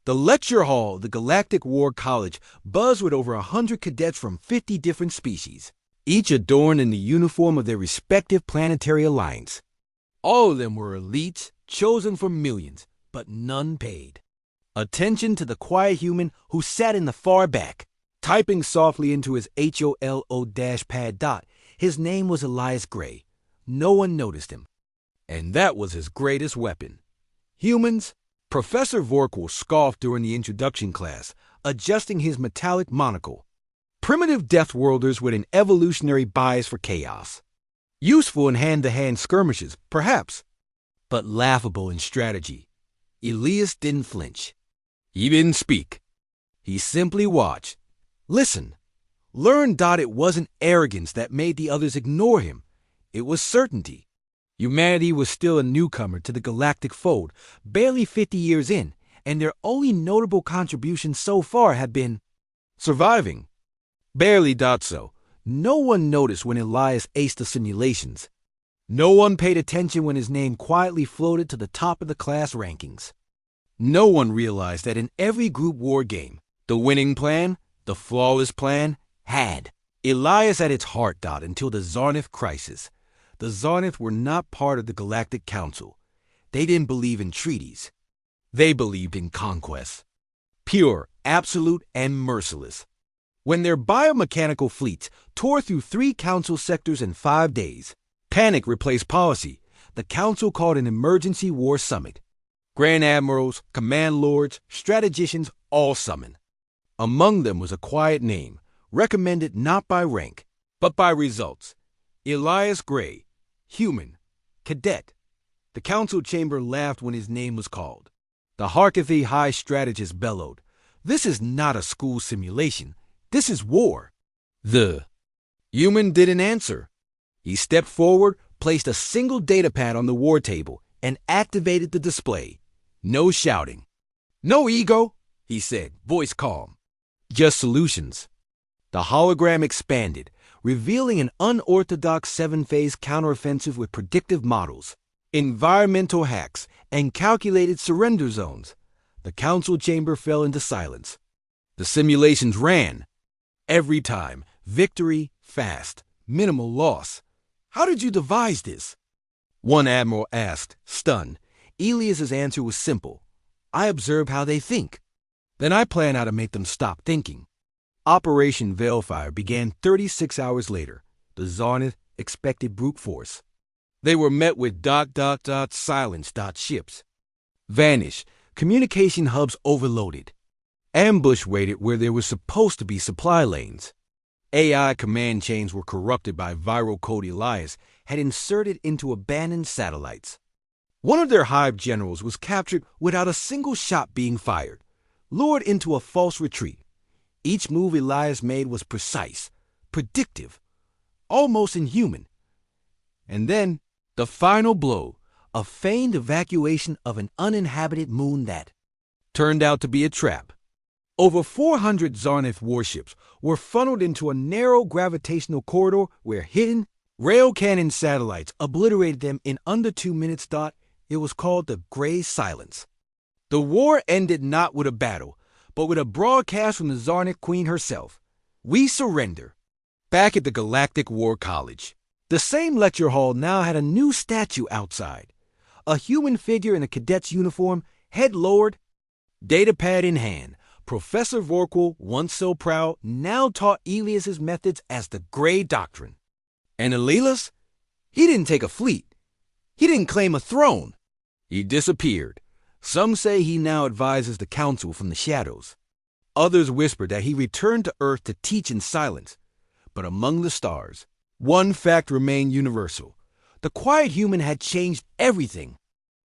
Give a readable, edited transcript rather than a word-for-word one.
The lecture hall of the Galactic War College buzzed with over 100 cadets from 50 different species, each adorned in the uniform of their respective planetary alliance. All of them were elites, chosen from millions, but none paid. Attention to the quiet human who sat in the far back, typing softly into his HOLO-pad dot. His name was Elias Gray. No one noticed him. And that was his greatest weapon. Humans? Professor Vorkel scoffed during the introduction class, adjusting his metallic monocle. Primitive deathworlders with an evolutionary bias for chaos. Useful in hand-to-hand skirmishes, perhaps, but laughable in strategy. Elias didn't flinch. He didn't speak. He simply watched. Listen. Learned that it wasn't arrogance that made the others ignore him. It was certainty. Humanity was still a newcomer to the galactic fold, barely 50 years in, and their only notable contributions so far had been surviving. Barely so. No one noticed when Elias aced the simulations. No one paid attention when his name quietly floated to the top of the class rankings. No one realized that in every group war game, the winning plan, the flawless plan, had Elias at its heart. Until the Zarnith crisis. The Zarnith were not part of the Galactic Council. They didn't believe in treaties. They believed in conquest. Pure, absolute, and merciless. When their biomechanical fleets tore through 3 council sectors in 5 days, panic replaced policy. The council called an emergency war summit. Grand admirals, command lords, strategicians all summoned. Among them was a quiet name, recommended not by rank, but by results. Elias Gray, human, cadet. The council chamber laughed when his name was called. The Harkathi High Strategist bellowed, "This is not a school simulation. This is war." The human didn't answer. He stepped forward, placed a single data pad on the war table, and activated the display. No shouting. "No ego," he said, voice calm. "Just solutions." The hologram expanded, revealing an unorthodox 7-phase counteroffensive with predictive models, environmental hacks, and calculated surrender zones. The council chamber fell into silence. The simulations ran. Every time, victory, fast, minimal loss. "How did you devise this?" One admiral asked, stunned. Elias's answer was simple. "I observe how they think. Then I plan how to make them stop thinking." Operation Veilfire began 36 hours later. The Zarnith expected brute force. They were met with ... silence ... ships. Vanished. Communication hubs overloaded. Ambush waited where there was supposed to be supply lanes. AI command chains were corrupted by viral code Elias had inserted into abandoned satellites. One of their hive generals was captured without a single shot being fired, lured into a false retreat. Each move Elias made was precise, predictive, almost inhuman. And then, the final blow, a feigned evacuation of an uninhabited moon that turned out to be a trap. Over 400 Zarnith warships were funneled into a narrow gravitational corridor where hidden rail cannon satellites obliterated them in under 2 minutes. It was called the Gray Silence. The war ended not with a battle, but with a broadcast from the Zarnith Queen herself. "We surrender." Back at the Galactic War College, the same lecture hall now had a new statue outside. A human figure in a cadet's uniform, head lowered, datapad in hand. Professor Vorkel, once so proud, now taught Elias's methods as the Gray Doctrine. And Elias? He didn't take a fleet. He didn't claim a throne. He disappeared. Some say he now advises the council from the shadows. Others whisper that he returned to Earth to teach in silence. But among the stars, one fact remained universal. The quiet human had changed everything.